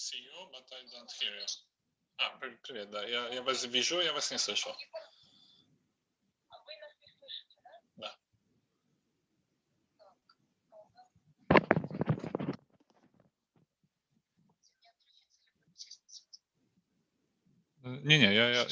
see you, but I don't hear you. Привет, да. Я вас вижу, я вас не слышу. Да. Не-не, я...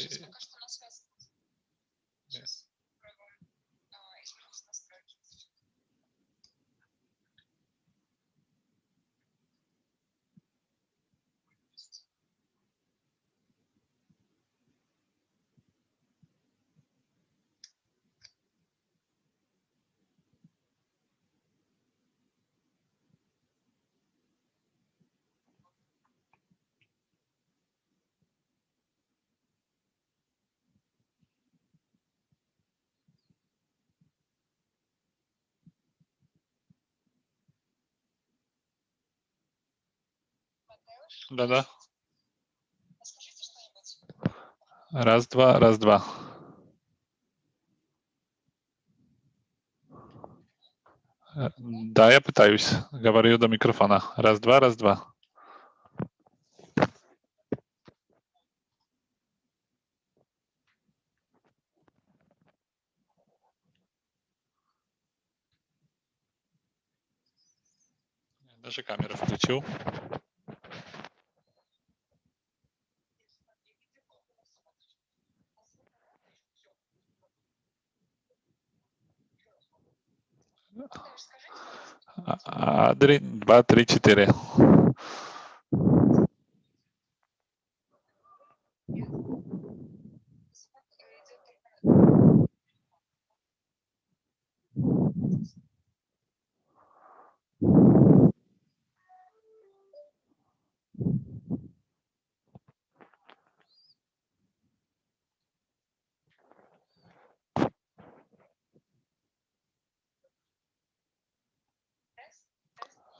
Да-да. Раз, два, раз, два. Да, я пытаюсь. Говорю до микрофона. Раз, два, раз, два. Даже камеру включил. Один, два, три, четыре.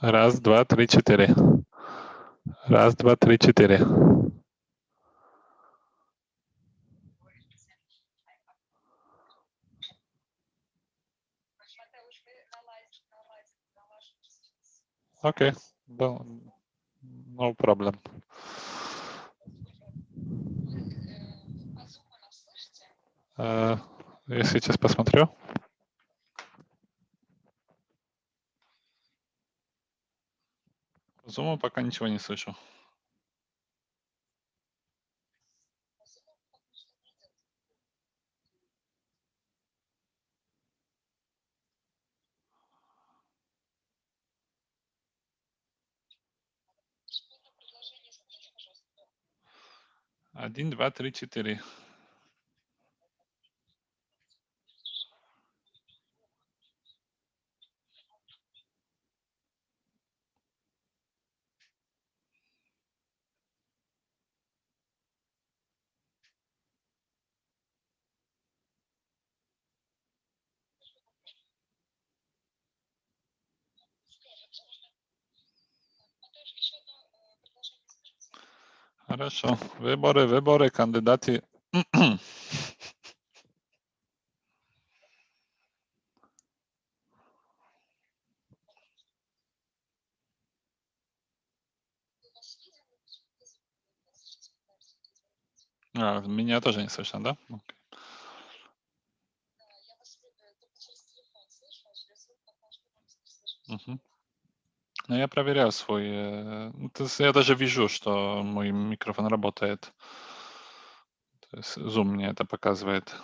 Раз, два, три, четыре. Раз, два, три, четыре. Окей. No problem. Я сейчас посмотрю. Зума пока ничего не слышу. Один, два, три, четыре. Хорошо. Выборы, кандидаты. Меня тоже не слышно, да? Угу. Но я проверяю свой... Я даже вижу, что мой микрофон работает. То есть Zoom мне это показывает.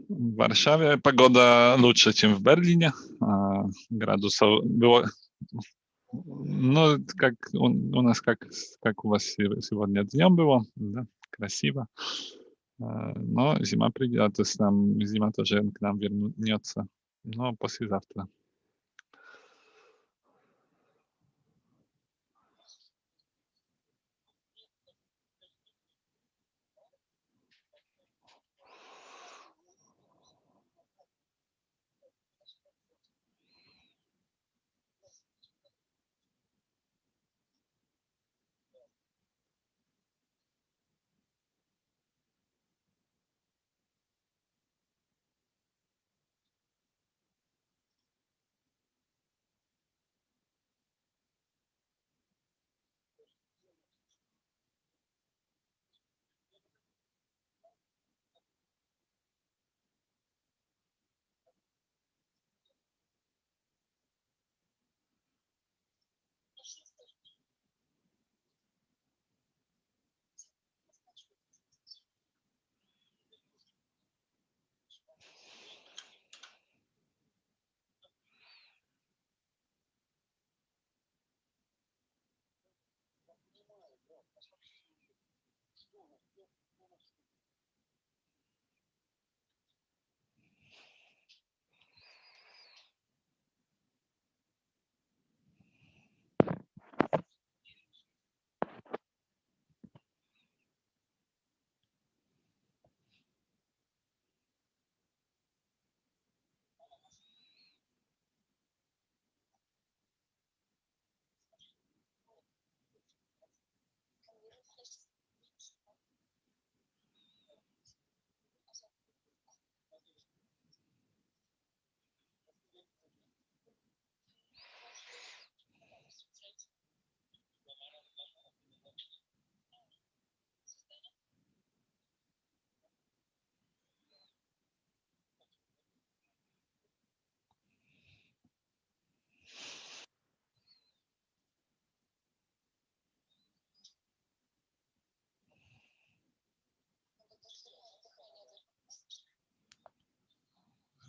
В Варшаве погода лучше, чем в Берлине. Градусов было... Ну, как у нас, как у вас сегодня днем было, да, красиво. Но зима придет, то есть зима тоже к нам вернется, но послезавтра.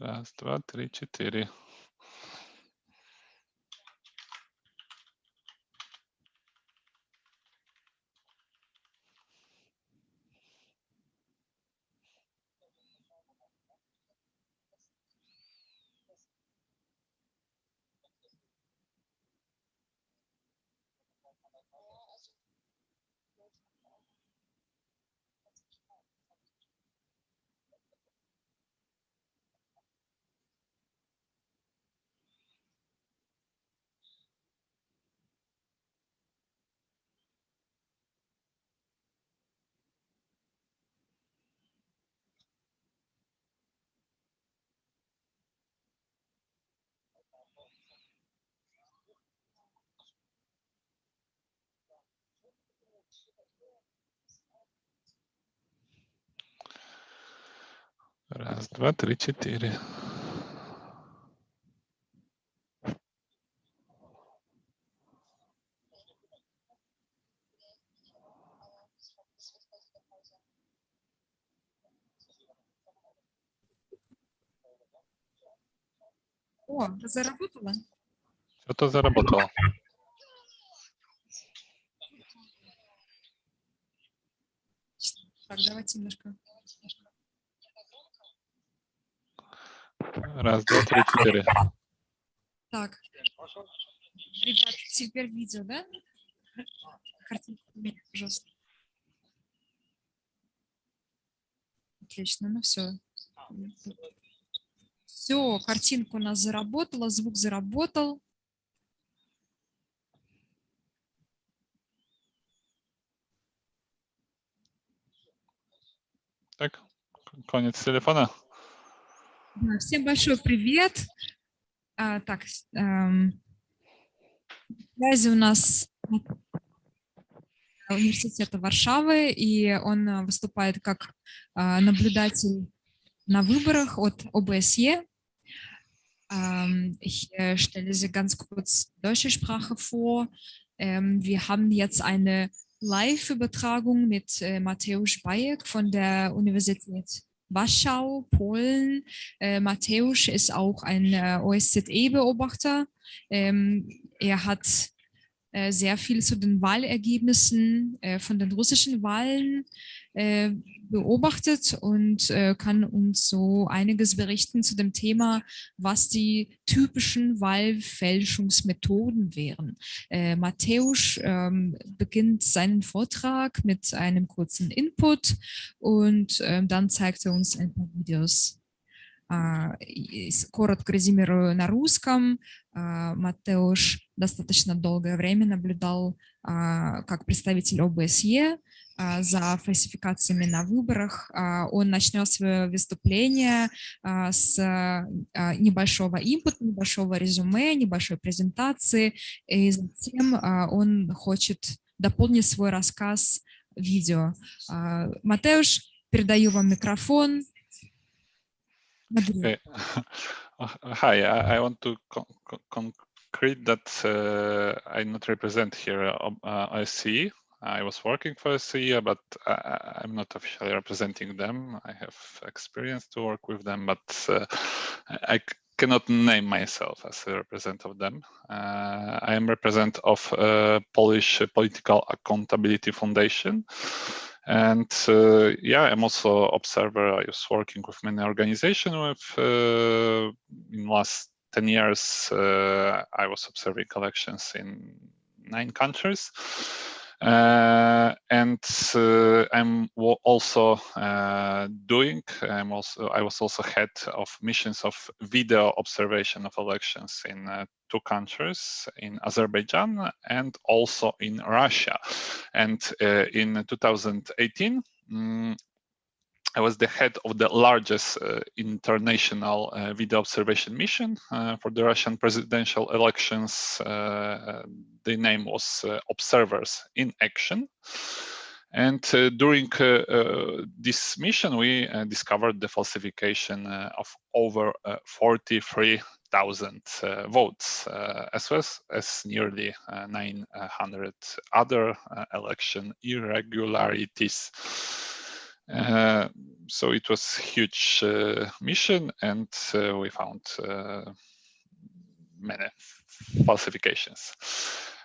Раз, два, три, четыре. Раз, два, три, четыре. О, заработала? Что-то заработало. Так, давайте немножко. Раз, два, три, четыре. Так. Ребят, теперь видео, да? Картинку поменяй, пожалуйста. Отлично, ну все. Все, картинка у нас заработала, звук заработал. Так, конец телефона. Да, всем большой привет. Так, связи у нас университета Варшавы, и он выступает как наблюдатель на выборах от ОБСЕ. Ich stelle Sie ganz kurz deutsche Sprache vor. Wir haben jetzt eine Live-Übertragung mit Mateusz Bajek von der Universität Warschau, Polen. Mateusz ist auch ein OSZE-Beobachter. Er hat sehr viel zu den Wahlergebnissen von den russischen Wahlen beobachtet und kann uns so einiges berichten zu dem Thema, was die typischen Wahlfälschungsmethoden wären. Mateusz beginnt seinen Vortrag mit einem kurzen Input und dann zeigt er uns ein paar Videos. Коротко резюмирую на русском. Матеуш достаточно долгое время наблюдал как представитель ОБСЕ за фальсификациями на выборах. Он начнет свое выступление с небольшого инпута, небольшого резюме, небольшой презентации, и затем он хочет дополнить свой рассказ видео. Матеуш, передаю вам микрофон. Okay. Hi, I want to concrete that I not represent here OSCE. I was working for OSCE, but I'm not officially representing them. I have experience to work with them, but I cannot name myself as a representative of them. I am representative of Polish Political Accountability Foundation. And yeah, I'm also observer. I was working with many organizations with in last 10 years. I was observing elections in 9 countries. And I'm also I was also head of missions of video observation of elections in 2 countries, in Azerbaijan and also in Russia. And in 2018, I was the head of the largest international video observation mission for the Russian presidential elections. The name was Observers in Action. And during this mission, we discovered the falsification of over 43,000 votes, as well as nearly 900 other election irregularities. So it was a huge mission, and we found many falsifications.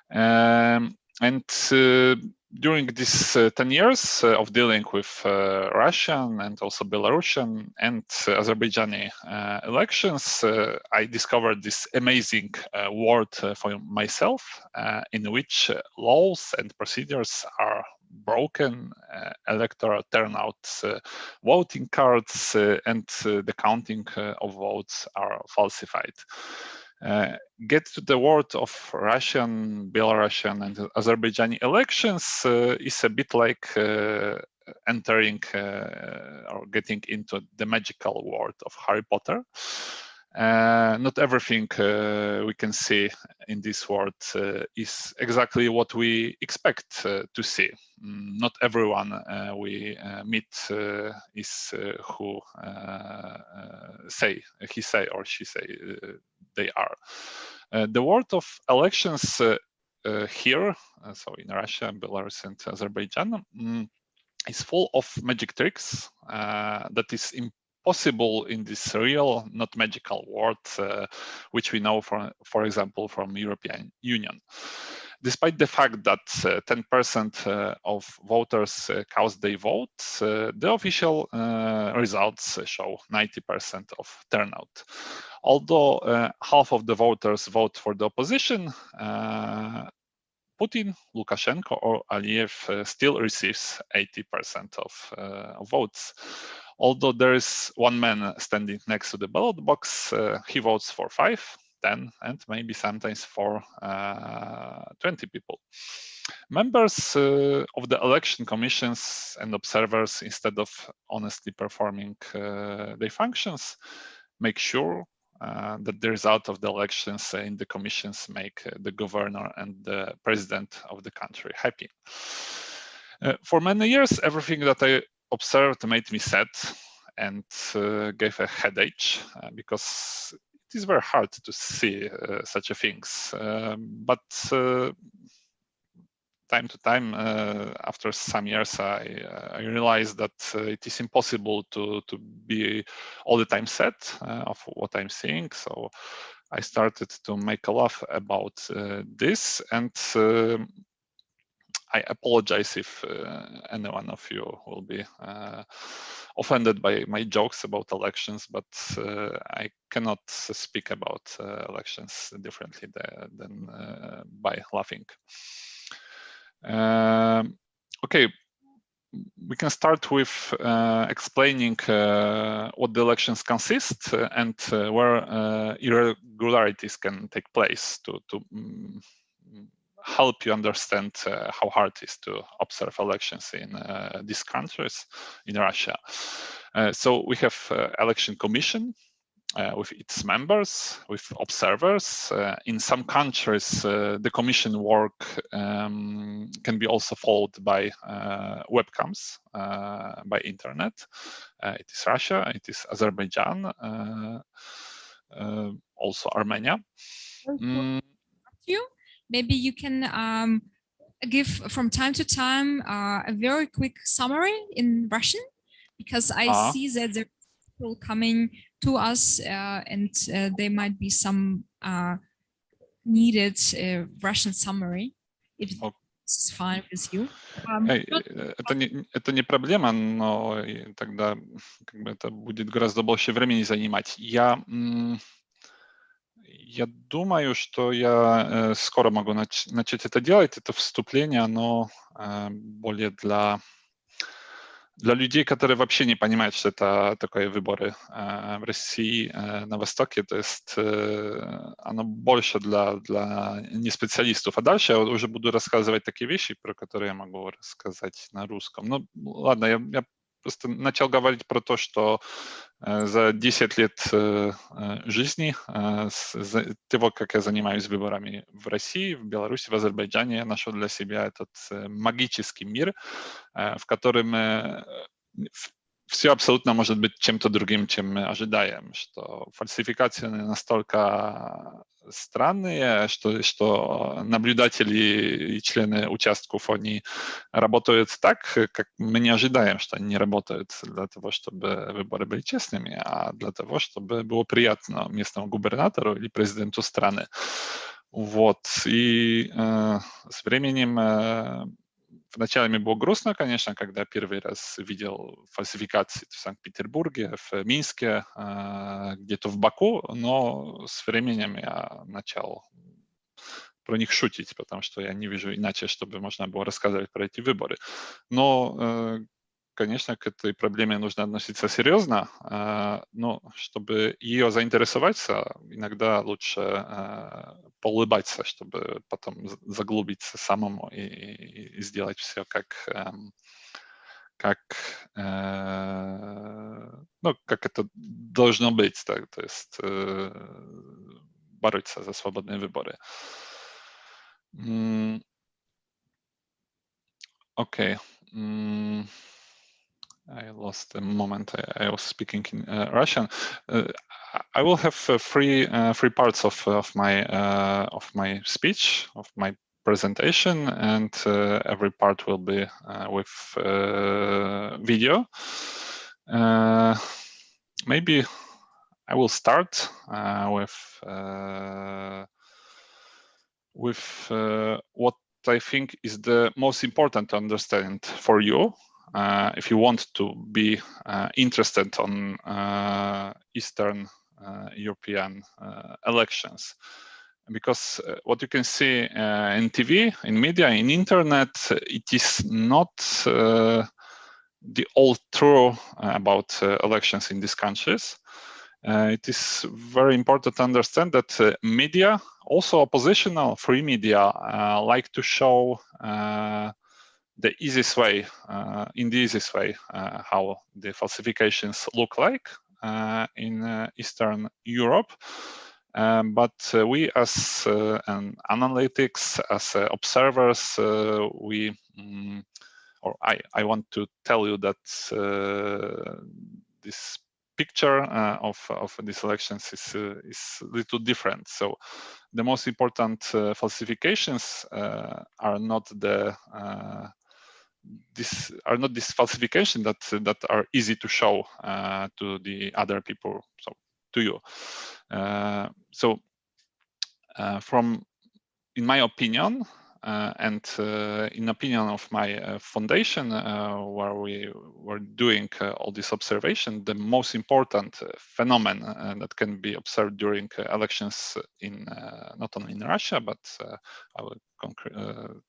And during these 10 years of dealing with Russian and also Belarusian and Azerbaijani elections, I discovered this amazing world for myself, in which laws and procedures are broken, electoral turnouts, voting cards, and the counting of votes are falsified. Get to the world of Russian, Belarusian, and Azerbaijani elections is a bit like entering or getting into the magical world of Harry Potter. Not everything we can see in this world is exactly what we expect to see. Not everyone we meet is who he say or she say they are. The world of elections here, so in Russia, Belarus, and Azerbaijan, is full of magic tricks that is impossible in this real, not magical world, which we know, for example, from European Union. Despite the fact that 10% of voters cast their vote, the official results show 90% of turnout. Although half of the voters vote for the opposition, Putin, Lukashenko, or Aliyev still receives 80% of votes. Although there is one man standing next to the ballot box, he votes for 5, 10, and maybe sometimes for 20 people. Members of the election commissions and observers, instead of honestly performing their functions, make sure that the result of the elections in the commissions make the governor and the president of the country happy. For many years, everything that I observed made me sad and gave a headache because it is very hard to see such things. But time to time, after some years, I realized that it is impossible to be all the time set of what I'm seeing. So I started to make a laugh about this, and I apologize if any one of you will be offended by my jokes about elections, but I cannot speak about elections differently than by laughing. Okay, we can start with explaining what the elections consist and where irregularities can take place to help you understand how hard it is to observe elections in these countries, in Russia. So we have election commission with its members, with observers. In some countries, the commission work can be also followed by webcams, by internet. It is Russia, it is Azerbaijan, also Armenia. Maybe you can give from time to time a very quick summary in Russian, because I see that there are people coming to us and there might be some needed Russian summary, if it's fine with you. Это не проблема, но тогда как бы это будет гораздо больше времени занимать. Я думаю, что я скоро могу начать это делать. Это вступление, оно более для людей, которые вообще не понимают, что это такое выборы в России, на Востоке. То есть оно больше для неспециалистов. А дальше я уже буду рассказывать такие вещи, про которые я могу рассказать на русском. Ну, ладно, я просто начал говорить про то, что за 10 лет жизни, с того, как я занимаюсь выборами в России, в Беларуси, в Азербайджане, я нашел для себя этот магический мир, в котором все абсолютно может быть чем-то другим, чем мы ожидаем, что фальсификации настолько странные, что наблюдатели и члены участков, они работают так, как мы не ожидаем, что они не работают для того, чтобы выборы были честными, а для того, чтобы было приятно местному губернатору или президенту страны. Вот. И с временем вначале мне было грустно, конечно, когда первый раз видел фальсификации в Санкт-Петербурге, в Минске, где-то в Баку, но с временем я начал про них шутить, потому что я не вижу иначе, чтобы можно было рассказывать про эти выборы. Но, конечно, к этой проблеме нужно относиться серьезно, но чтобы ее заинтересоваться, иногда лучше поулыбаться, чтобы потом заглубиться самому и сделать все как это должно быть, так, то есть бороться за свободные выборы. Okay. I lost a moment. I was speaking in Russian. I will have three parts of my speech, of my presentation, and every part will be with video. Maybe I will start with what I think is the most important to understand for you if you want to be interested on Eastern European elections. Because what you can see in TV, in media, in internet, it is not the all true about elections in these countries. It is very important to understand that media, also oppositional free media, like to show the easiest way, in the easiest way, how the falsifications look like in Eastern Europe. But we as analytics, as observers, I want to tell you that this picture of these elections is a little different. So the most important falsifications are not these falsifications that are easy to show to the other people, so to you. In my opinion, and in opinion of my foundation, where we were doing all this observation, the most important phenomenon that can be observed during elections in not only in Russia, but I will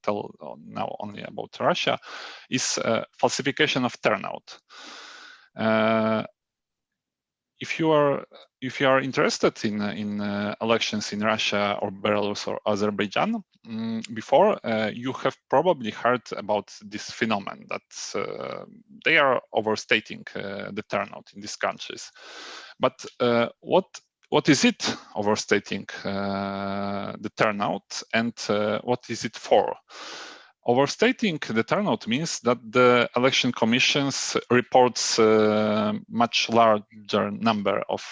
tell now only about Russia, is falsification of turnout. If you are interested in elections in Russia or Belarus or Azerbaijan, before you have probably heard about this phenomenon that they are overstating the turnout in these countries. But what is it overstating the turnout, and what is it for? Overstating the turnout means that the election commissions reports much larger number of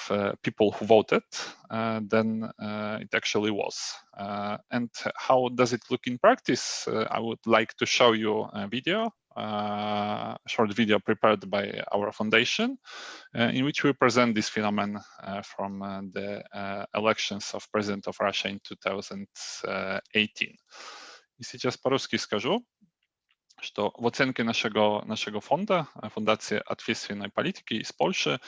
people who voted than it actually was. And how does it look in practice? I would like to show you a video, a short video prepared by our foundation, in which we present this phenomenon from the elections of President of Russia in 2018. И сейчас по-русски скажу, что в оценке нашего фонда, Фундации ответственной политики из Польши,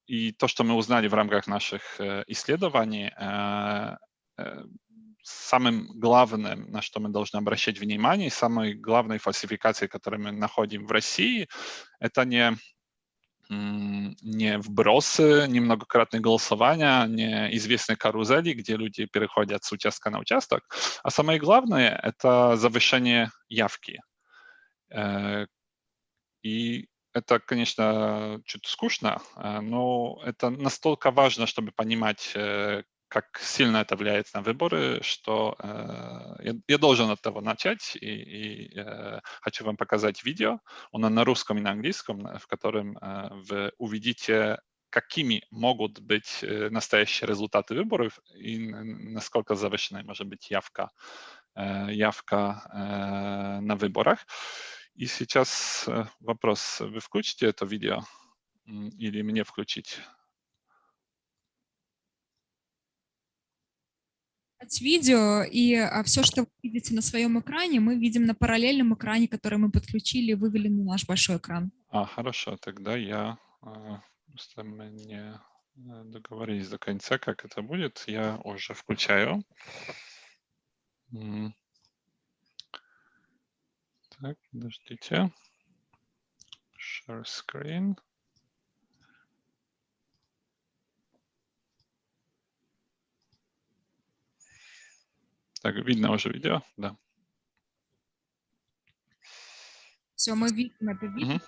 и то, что мы узнали в рамках наших исследований, самым главным, на что мы должны обращать внимание, самой главной фальсификацией, которую мы находим в России, это не вбросы, не многократные голосования, не известные карусели, где люди переходят с участка на участок, а самое главное – это завышение явки. И это, конечно, чуть скучно, но это настолько важно, чтобы понимать, как сильно это влияет на выборы, что я должен от этого начать, и хочу вам показать видео. Оно на русском и на английском, в котором вы увидите, какими могут быть настоящие результаты выборов и насколько завышенной может быть явка на выборах. И сейчас вопрос, вы включите это видео или мне включить? Видео, и все, что вы видите на своем экране, мы видим на параллельном экране, который мы подключили и вывели на наш большой экран. Хорошо, тогда я просто мы не договорились до конца, как это будет. Я уже включаю. Так, подождите. Share screen. Так, видно уже видео? Да. Все, мы видим это видео.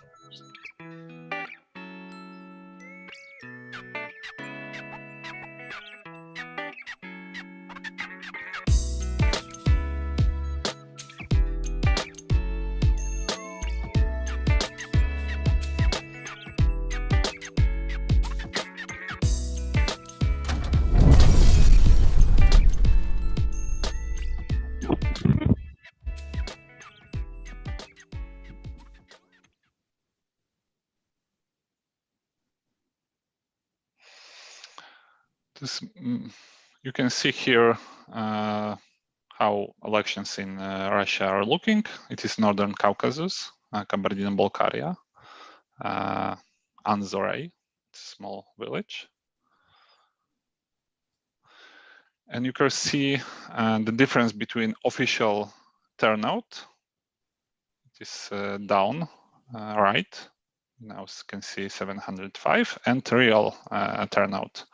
You can see here how elections in Russia are looking. It is Northern Caucasus, Kabardino-Balkaria, Anzoray, small village. And you can see the difference between official turnout. It is down, right. Now you can see 705, and real turnout.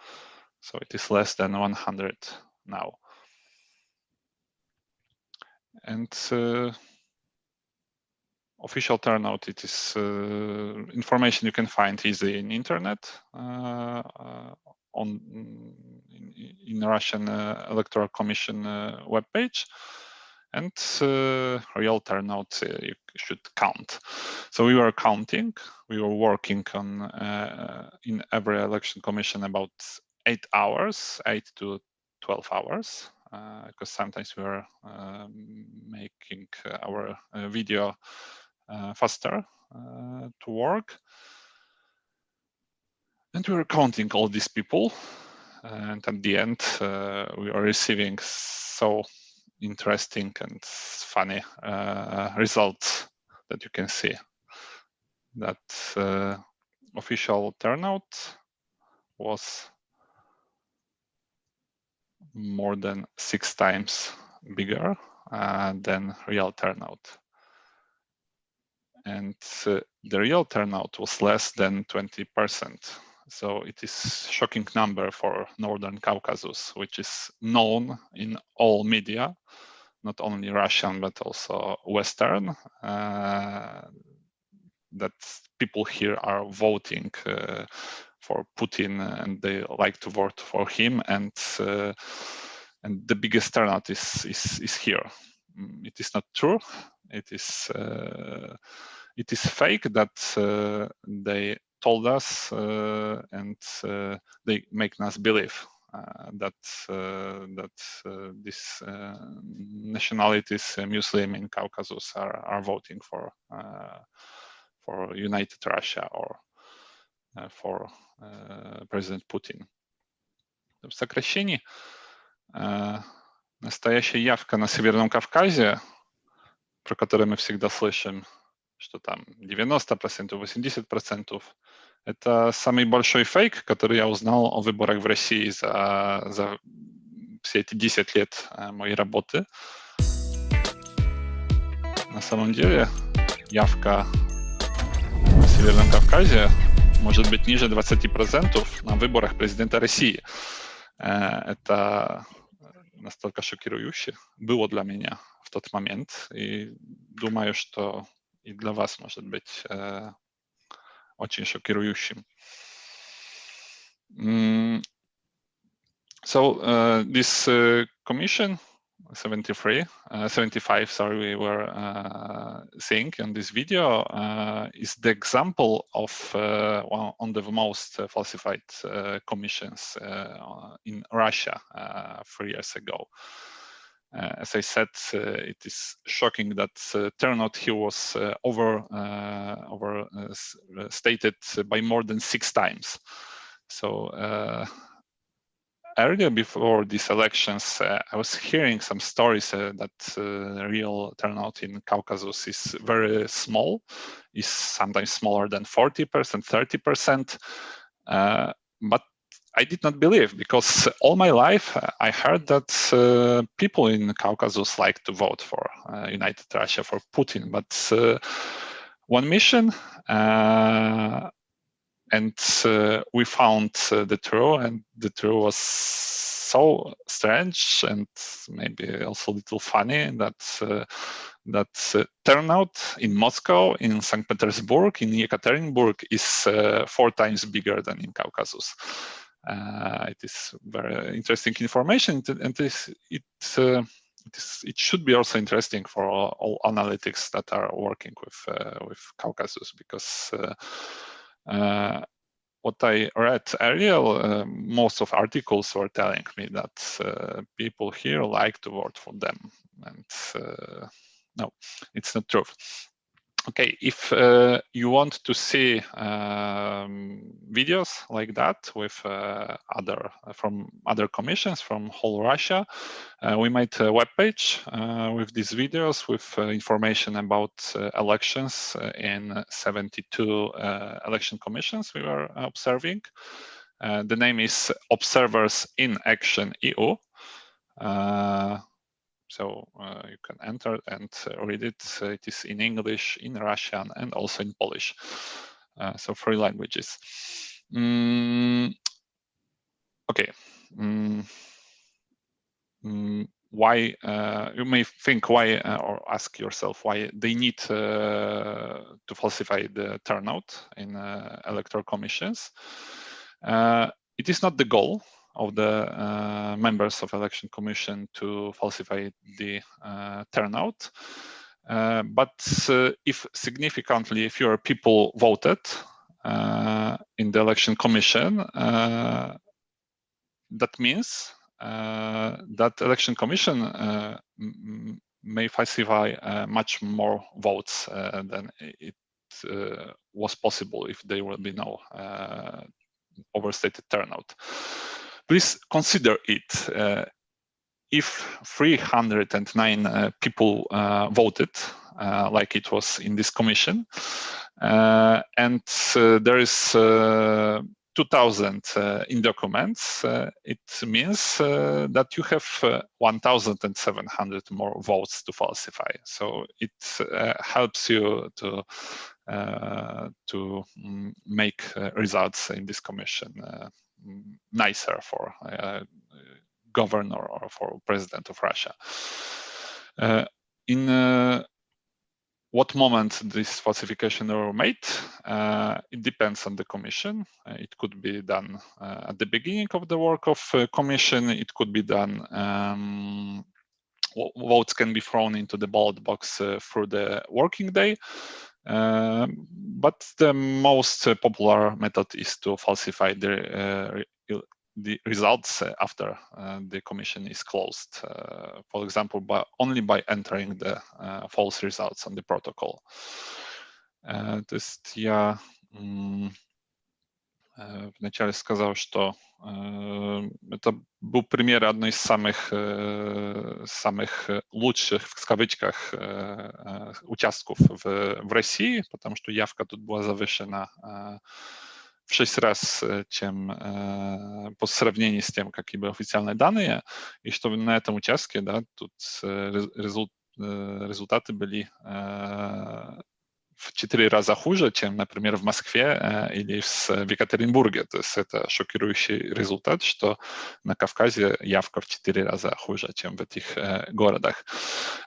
So it is less than 100 now. And official turnout, it is information you can find easily in internet in Russian Electoral Commission webpage. and real turnout you should count. So we were counting. We were working on in every election commission about 8 hours, 8 to 12 hours, because sometimes we were making our video faster to work. And we were counting all these people. And at the end, we are receiving so interesting and funny results that you can see. That official turnout was more than 6 times bigger than real turnout. And the real turnout was less than 20%. So it is a shocking number for Northern Caucasus, which is known in all media, not only Russian, but also Western, that people here are voting for Putin and they like to vote for him. And the biggest turnout is here. It is not true. It is fake that they told us and they make us believe that these nationalities, Muslim in Caucasus, are voting for United Russia or for President Putin. В сокращении, настоящая явка на Северном Кавказе, про которую мы всегда слышим, что там 90%, 80%, это самый большой фейк, который я узнал о выборах в России за все эти 10 лет моей работы. На самом деле явка на Северном Кавказе может быть ниже 20% на выборах президента России. Это настолько шокирующе было для меня в тот момент, и думаю, что и для вас может быть очень шокирующим. So this commission 75, sorry, we were seeing in this video is the example of one of the most falsified commissions in Russia 3 years ago. As I said, it is shocking that turnout here was overstated by more than 6 times. So earlier, before these elections, I was hearing some stories that real turnout in Caucasus is very small, is sometimes smaller than 40%, 30%. But I did not believe, because all my life I heard that people in Caucasus like to vote for United Russia, for Putin. But one mission, and we found the truth, and the truth was so strange and maybe also a little funny that turnout in Moscow, in St. Petersburg, in Yekaterinburg is 4 times bigger than in Caucasus. It is very interesting information, and it should be also interesting for all analytics that are working with Caucasus, because what I read earlier, most of articles were telling me that people here like to vote for them, and no, it's not true. Okay, if you want to see videos like that with from other commissions from whole Russia, we made a webpage with these videos with information about elections in 72 election commissions we were observing. The name is Observers in Action EU. So you can enter and read it. It is in English, in Russian, and also in Polish. So 3 languages. Okay. Why you may think why, or ask yourself why they need to falsify the turnout in electoral commissions. It is not the goal. of the members of election commission to falsify the turnout. But if significantly fewer people voted in the election commission, that means that election commission may falsify much more votes than it was possible if there will be no overstated turnout. Please consider it. If 309 people voted, like it was in this commission, and there is 2,000 in documents, it means that you have 1,700 more votes to falsify. So it helps you to make results in this commission nicer for governor or for president of Russia. In what moment this falsification were made, it depends on the commission. It could be done at the beginning of the work of commission. It could be done, votes can be thrown into the ballot box through the working day. But the most popular method is to falsify the results after the commission is closed, for example, only by entering the false results on the protocol. То есть я вначале сказал, что это был пример одной из самых лучших, в кавычках, участков в России, потому что явка тут была завышена в 6 раз, чем по сравнению с тем, какие были официальные данные, и что на этом участке, да, тут результаты были в 4 раза хуже, чем, например, в Москве или в Екатеринбурге. То есть это шокирующий результат, что на Кавказе явка в 4 раза хуже, чем в этих городах.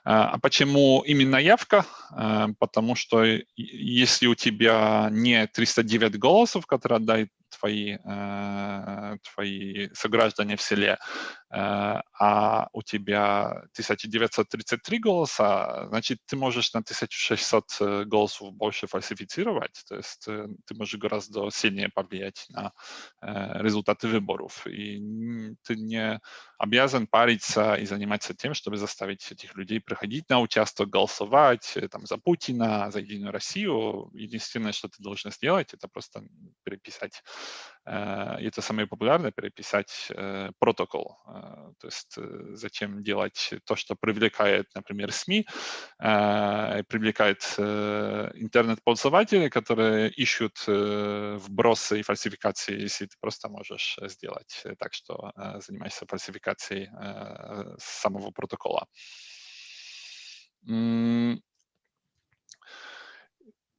А почему именно явка? Потому что если у тебя не 309 голосов, которые отдают твои сограждане в селе, а у тебя 1933 голоса, значит, ты можешь на 1600 голосов больше фальсифицировать, то есть ты можешь гораздо сильнее повлиять на результаты выборов. И ты не обязан париться и заниматься тем, чтобы заставить этих людей приходить на участок, голосовать там, за Путина, за Единую Россию. Единственное, что ты должен сделать, это просто переписать, и это самое популярное, переписать протокол. То есть зачем делать то, что привлекает, например, СМИ, привлекает интернет-пользователей, которые ищут вбросы и фальсификации, если ты просто можешь сделать так, что занимаешься фальсификацией самого протокола.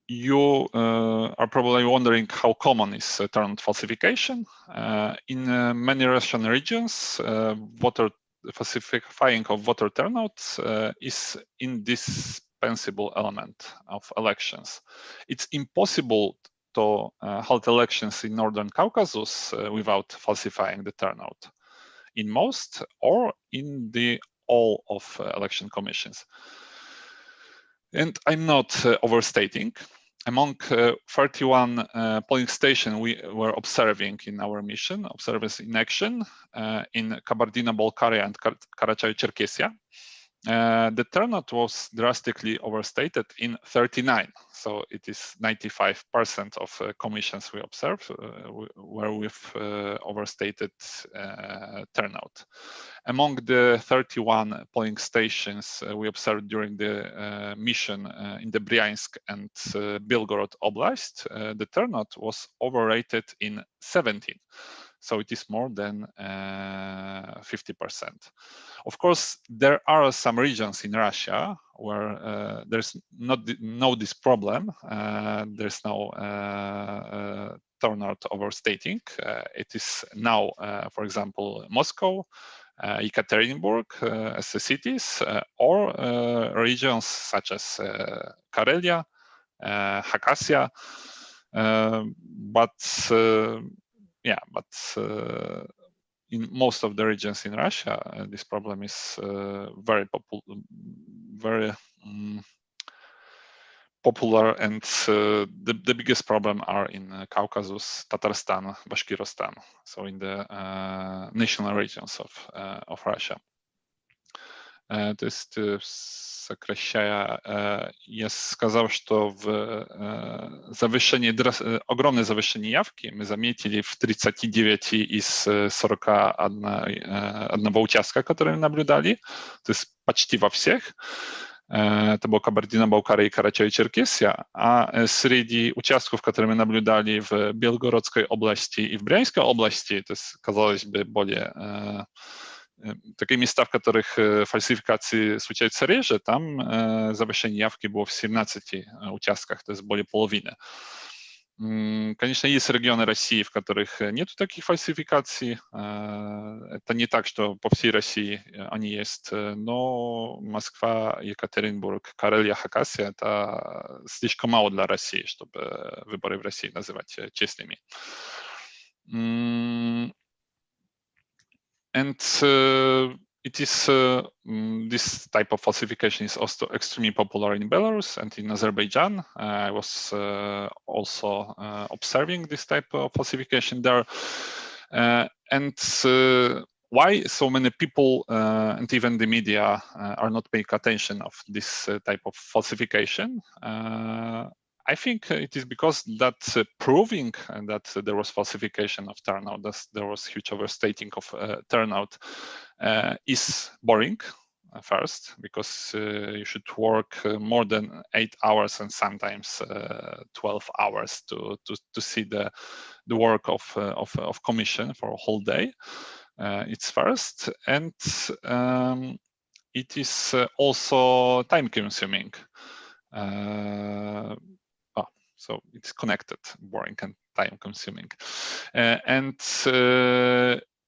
You are probably wondering how common is turnout falsification. In many Russian regions, falsifying of voter turnout is indispensable element of elections. It's impossible to hold elections in Northern Caucasus without falsifying the turnout in most or in all of election commissions. And I'm not overstating. Among 31 polling stations we were observing in our mission, observers in action in Kabardino-Balkaria and Karachay-Cherkessia, the turnout was drastically overstated in 39. So it is 95% of commissions we observed were with overstated turnout. Among the 31 polling stations we observed during the mission in the Bryansk and Belgorod Oblast, the turnout was overrated in 17. So it is more than 50%. Of course, there are some regions in Russia where there's no this problem. There's no turnout overstating. It is now, for example, Moscow, Ekaterinburg as the cities, or regions such as Karelia, Khakassia, but in most of the regions in Russia, this problem is very popular, and the biggest problem are in Caucasus, Tatarstan, Bashkortostan, so in the national regions of Russia. То есть, сокращая, я сказал, что огромное завышение явки мы заметили в 39 из 41 участка, которые мы наблюдали, то есть почти во всех. Это было Кабардино-Балкария и Карачаево-Черкесия, а среди участков, которые мы наблюдали в Белгородской области и в Брянской области, то есть, казалось бы, более такие места, в которых фальсификации случаются реже, там завышение явки было в 17 участках, то есть более половины. Конечно, есть регионы России, в которых нет таких фальсификаций. Это не так, что по всей России они есть, но Москва, Екатеринбург, Карелия, Хакасия — это слишком мало для России, чтобы выборы в России называть честными. And it is this type of falsification is also extremely popular in Belarus and in Azerbaijan. I was also observing this type of falsification there. And why so many people and even the media are not paying attention of this type of falsification? I think it is because that proving that there was falsification of turnout, that there was huge overstating of turnout, is boring first, because you should work more than 8 hours and sometimes 12 hours to see the work of commission for a whole day. It's first, and it is also time consuming. So it's connected, boring and time consuming. And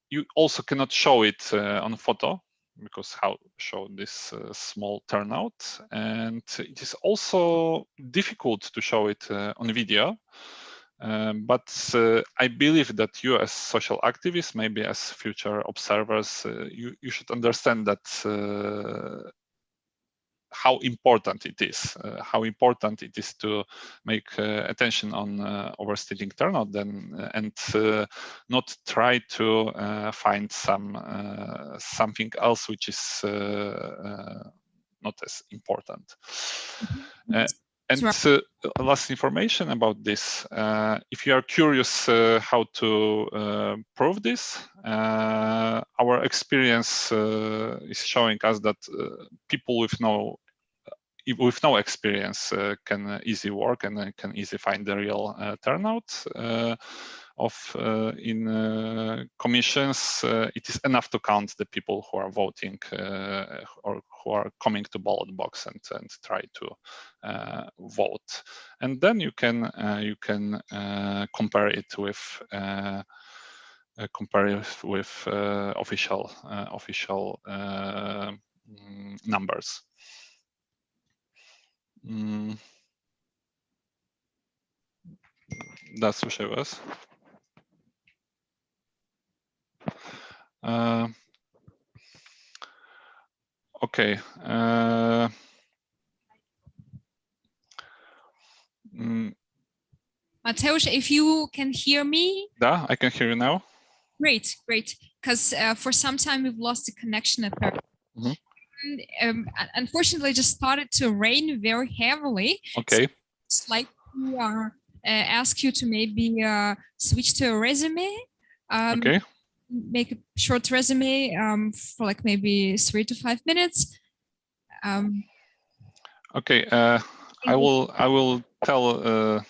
you also cannot show it on a photo, because how show this small turnout. And it is also difficult to show it on video. But I believe that you as social activists, maybe as future observers, you should understand that how important it is to make attention on overstating turnout and not try to find something else which is not as important. And last information about this, if you are curious how to prove this, our experience is showing us that people with no experience can easily work and can easily find the real turnout in commissions. It is enough to count the people who are voting or who are coming to ballot box and try to vote, and then you can compare it with official numbers. Да, слушаю вас. Okay. Mateusz, if you can hear me. Да, I can hear you now. Great. Because for some time we've lost the connection at first. Unfortunately, it just started to rain very heavily. Okay. So it's like we ask you to maybe switch to a resume. Okay. Make a short resume for like maybe 3 to 5 minutes. Okay. I will tell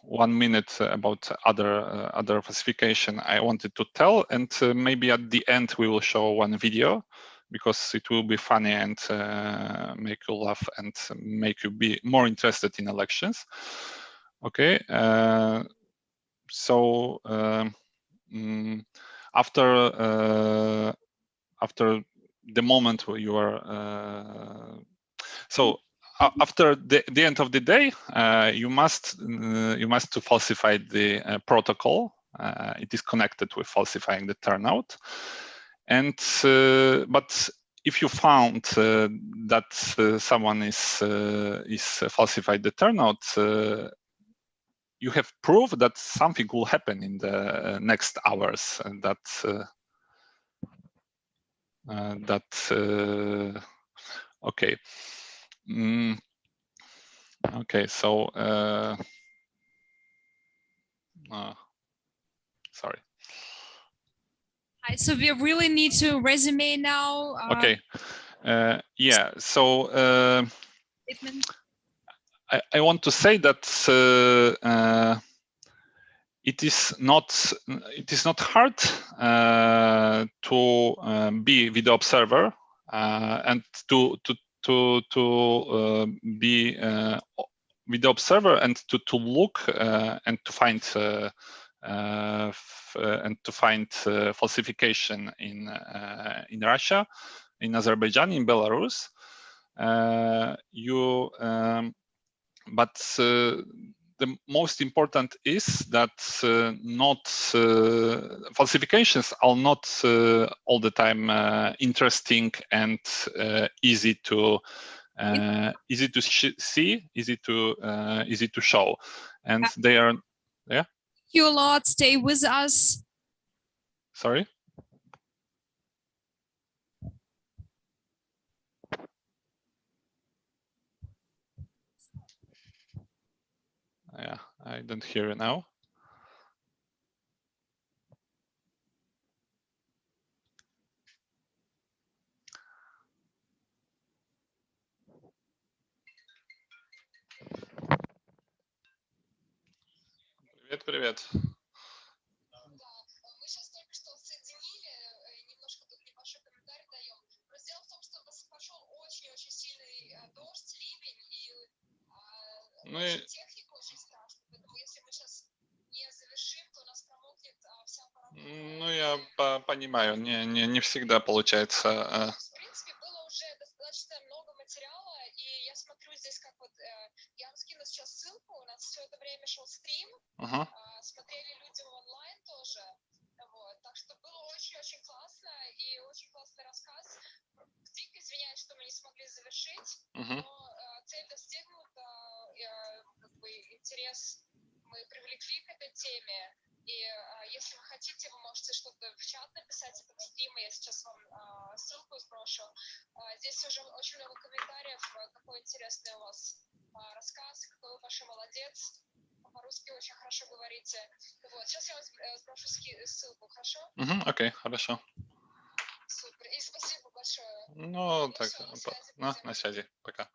1 minute about other falsification I wanted to tell, and maybe at the end we will show one video, because it will be funny and make you laugh and make you be more interested in elections. Okay. So after the moment where you are after the end of the day, you must to falsify the protocol it is connected with falsifying the turnout. And but if you found that someone is falsified the turnout, you have proof that something will happen in the next hours, and okay. Okay, so sorry. So we really need to resume now. Okay. Yeah. So I want to say that it is not hard to be video observer and to be video observer and to look and to find falsification in Russia, in Azerbaijan, in Belarus. But the most important is that falsifications are not all the time interesting and easy to see, easy to show, and they are. Yeah. Thank you a lot. Stay with us. Sorry. Yeah, I don't hear it now. Привет. Ну и ну я понимаю, не всегда получается. В принципе, было уже достаточно много материала, и я смотрю здесь, как вот я вам скину сейчас ссылку, у нас все это время шел стрим, смотрели люди онлайн тоже, вот, так что было очень-очень классно и очень классный рассказ. Дико извиняюсь, что мы не смогли завершить, но цель достигнута, как бы интерес мы привлекли к этой теме. И если вы хотите, вы можете что-то в чат написать этого стрима, я сейчас вам ссылку сброшу. Здесь уже очень много комментариев, какой интересный у вас рассказ, какой вы большой молодец, по-русски очень хорошо говорите. Вот, сейчас я вам сброшу ссылку, хорошо? Окей, хорошо. Супер, и спасибо большое. Ну, так, на связи, пока.